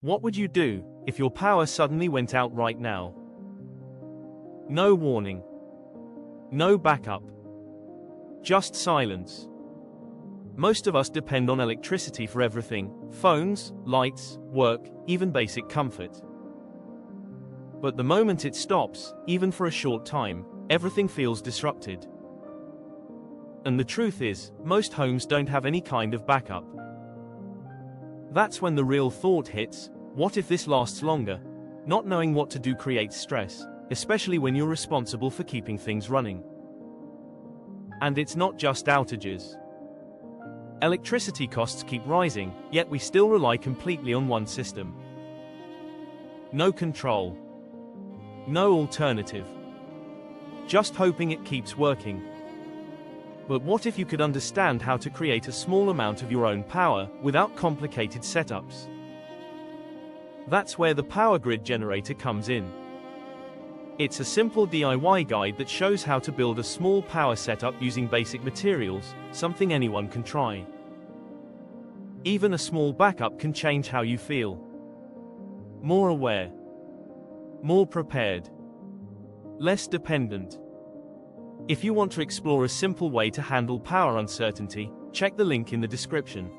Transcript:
What would you do if your power suddenly went out right now? No warning. No backup. Just silence. Most of us depend on electricity for everything: phones, lights, work, even basic comfort. But the moment it stops, even for a short time, everything feels disrupted. And the truth is, most homes don't have any kind of backup. That's when the real thought hits: what if this lasts longer? Not knowing what to do creates stress, especially when you're responsible for keeping things running. And it's not just outages. Electricity costs keep rising, yet we still rely completely on one system. No control. No alternative. Just hoping it keeps working. But what if you could understand how to create a small amount of your own power, without complicated setups? That's where the power grid generator comes in. It's a simple DIY guide that shows how to build a small power setup using basic materials, something anyone can try. Even a small backup can change how you feel. More aware. More prepared. Less dependent. If you want to explore a simple way to handle power uncertainty, check the link in the description.